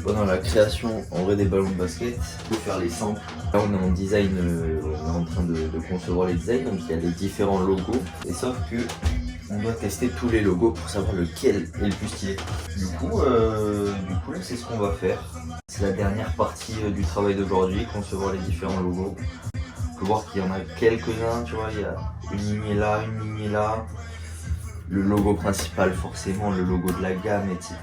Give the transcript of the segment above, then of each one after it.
Pendant la création en vrai des ballons de basket, il faut faire les samples. Là on est en design, on est en train de concevoir les designs, donc il y a les différents logos. Et sauf que on doit tester tous les logos pour savoir lequel est le plus stylé. Du coup là c'est ce qu'on va faire. C'est la dernière partie du travail d'aujourd'hui, concevoir les différents logos. On peut voir qu'il y en a quelques-uns, tu vois, il y a une lignée là, une lignée là. Le logo principal forcément, le logo de la gamme, etc.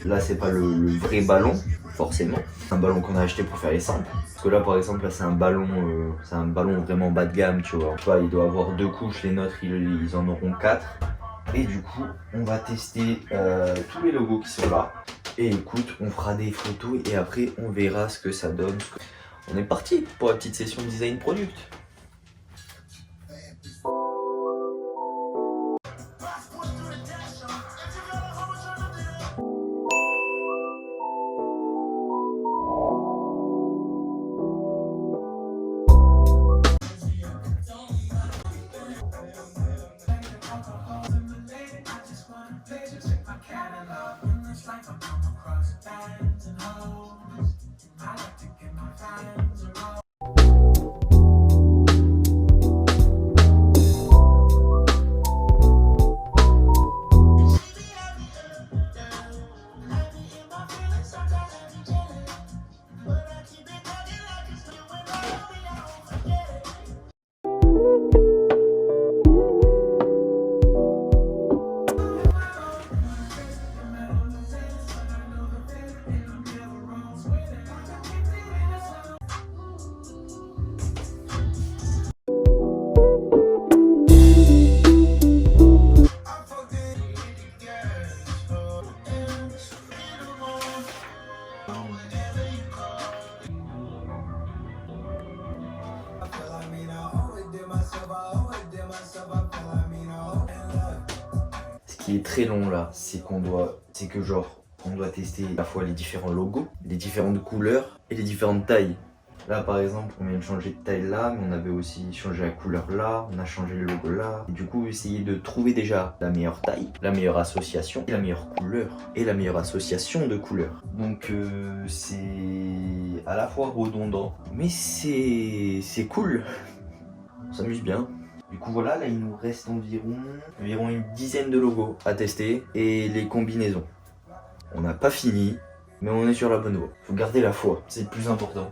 Là c'est pas le vrai ballon, forcément. C'est un ballon qu'on a acheté pour faire les samples. Parce que là par exemple, là c'est un ballon vraiment bas de gamme, tu vois. Il doit avoir 2 couches, les nôtres ils en auront 4. Et du coup, on va tester tous les logos qui sont là. Et écoute, on fera des photos et après on verra ce que ça donne. On est parti pour la petite session design product. Ce qui est très long là, c'est qu'on doit tester à la fois les différents logos, les différentes couleurs et les différentes tailles. Là par exemple, on vient de changer de taille là, mais on avait aussi changé la couleur là, on a changé le logo là. Et du coup, essayer de trouver déjà la meilleure taille, la meilleure association, la meilleure couleur et la meilleure association de couleurs. Donc c'est à la fois redondant, mais c'est cool. On s'amuse bien. Du coup voilà, là il nous reste environ une dizaine de logos à tester et les combinaisons. On n'a pas fini, mais on est sur la bonne voie. Faut garder la foi, c'est le plus important.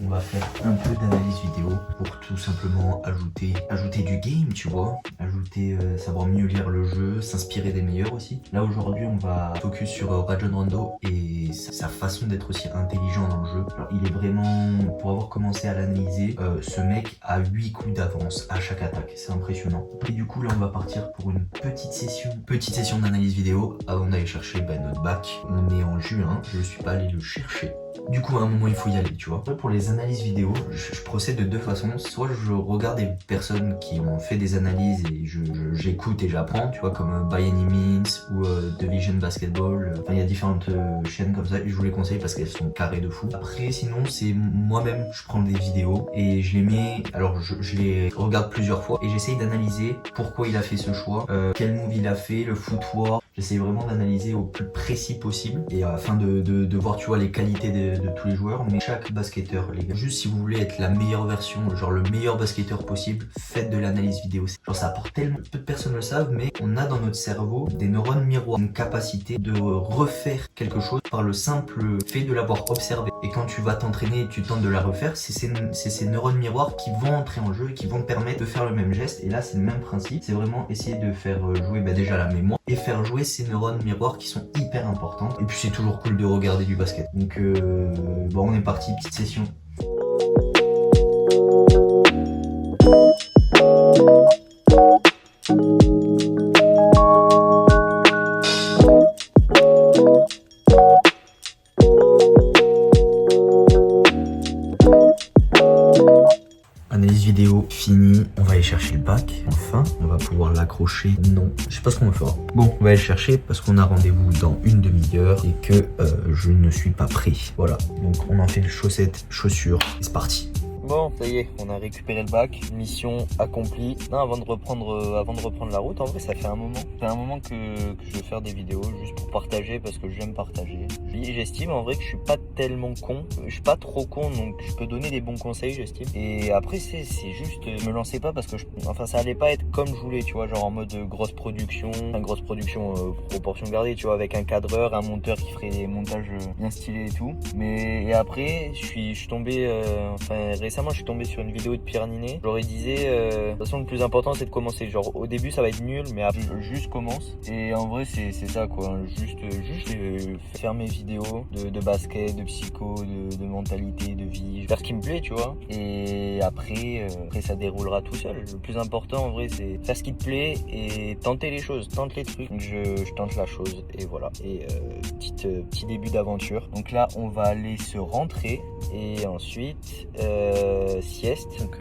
On va faire un peu d'analyse vidéo pour tout simplement ajouter du game, tu vois. Savoir mieux lire le jeu, s'inspirer des meilleurs aussi. Là aujourd'hui on va focus sur Rajon Rondo et sa façon d'être aussi intelligent dans le jeu. Alors il est vraiment, pour avoir commencé à l'analyser, ce mec a 8 coups d'avance à chaque attaque, c'est impressionnant. Et du coup là on va partir pour une petite session d'analyse vidéo avant d'aller chercher notre bac. On est en juin, je suis pas allé le chercher. Du coup, à un moment, il faut y aller, tu vois. Pour les analyses vidéo, je procède de deux façons. Soit je regarde des personnes qui ont fait des analyses et j'écoute et j'apprends, tu vois, comme By Any Means ou The Vision Basketball. Enfin, il y a différentes chaînes comme ça et je vous les conseille parce qu'elles sont carrées de fou. Après, sinon, c'est moi-même, je prends des vidéos et je les mets, alors je les regarde plusieurs fois et j'essaye d'analyser pourquoi il a fait ce choix, quel move il a fait, le footwork. J'essaye vraiment d'analyser au plus précis possible et afin de voir, tu vois, les qualités de tous les joueurs, mais chaque basketteur, les gars. Juste si vous voulez être la meilleure version, genre le meilleur basketteur possible, faites de l'analyse vidéo. Genre ça apporte tellement, peu de personnes le savent, mais on a dans notre cerveau des neurones miroirs, une capacité de refaire quelque chose par le simple fait de l'avoir observé. Et quand tu vas t'entraîner et tu tentes de la refaire, c'est ces neurones miroirs qui vont entrer en jeu et qui vont te permettre de faire le même geste. Et là, c'est le même principe. C'est vraiment essayer de faire jouer déjà la mémoire et faire jouer ces neurones miroirs qui sont hyper importantes. Et puis c'est toujours cool de regarder du basket. Donc bon, on est parti, petite session. Analyse vidéo finie, on va aller chercher le bac, enfin, on va pouvoir l'accrocher, non, je sais pas ce qu'on va faire. Bon, on va aller le chercher parce qu'on a rendez-vous dans une demi-heure et que je ne suis pas prêt. Voilà, donc on en fait chaussettes, chaussures, et c'est parti. Bon, ça y est, on a récupéré le bac, mission accomplie. Non, avant de reprendre la route, en vrai, ça fait un moment. Ça fait un moment que je veux faire des vidéos juste pour partager parce que j'aime partager. J'estime en vrai que je suis pas tellement con. Je suis pas trop con, donc je peux donner des bons conseils, j'estime. Et après, c'est juste, je me lançais pas parce que ça allait pas être comme je voulais, tu vois, genre en mode grosse production, proportion gardée, tu vois, avec un cadreur, un monteur qui ferait des montages bien stylés et tout. Et après, je suis tombé, récemment, je suis tombé sur une vidéo de Pierre Ninet. Je leur disais, de toute façon, le plus important, c'est de commencer. Genre, au début, ça va être nul, mais après, juste commence. Et en vrai, c'est ça, quoi. Juste faire mes vidéos de basket, de psycho, de mentalité, de vie. Faire ce qui me plaît, tu vois. Et après, ça déroulera tout seul. Le plus important, en vrai, c'est faire ce qui te plaît et tenter les choses, tente les trucs. Donc, je tente la chose et voilà. Et petit début d'aventure. Donc là, on va aller se rentrer et ensuite sieste. Donc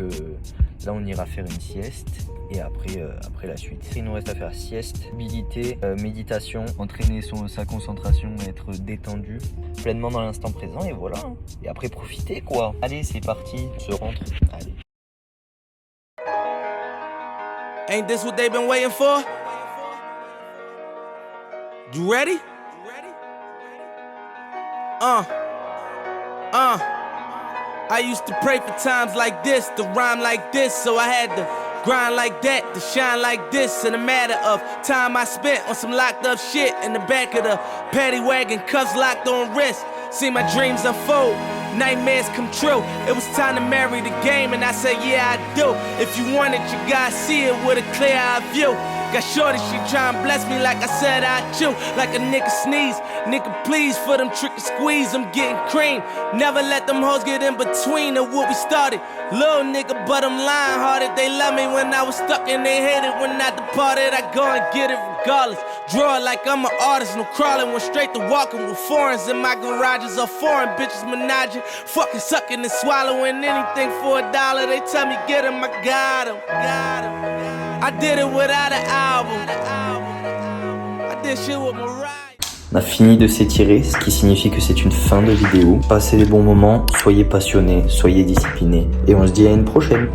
là, on ira faire une sieste. Et après la suite, il nous reste à faire sieste, mobilité, méditation, entraîner sa concentration, être détendu, pleinement dans l'instant présent et voilà. Et après profiter quoi. Allez, c'est parti, on se rentre. Allez. Ain't this what they've been waiting for? You ready? I used to pray for times like this, to rhyme like this, so I had to grind like that, to shine like this. In a matter of time I spent on some locked up shit in the back of the paddy wagon, cuffs locked on wrist. See my dreams unfold, nightmares come true. It was time to marry the game and I said yeah I do. If you want it you gotta see it with a clear eye view. Got shorty, she tryna bless me like I said I chew. Like a nigga sneeze, nigga please for them trick and squeeze, I'm getting cream. Never let them hoes get in between of what we started. Little nigga but I'm lying hearted. They love me when I was stuck and they hated when I departed. I go and get it regardless. Draw it like I'm an artist, no crawling. Went straight to walking with foreigns in my garages or foreign bitches menaging. Fucking sucking and swallowing anything for $1. They tell me get him, I got him. I did it without an album. I did shit with Mariah. On a fini de s'étirer, ce qui signifie que c'est une fin de vidéo. Passez des bons moments, soyez passionnés, soyez disciplinés. Et on se dit à une prochaine.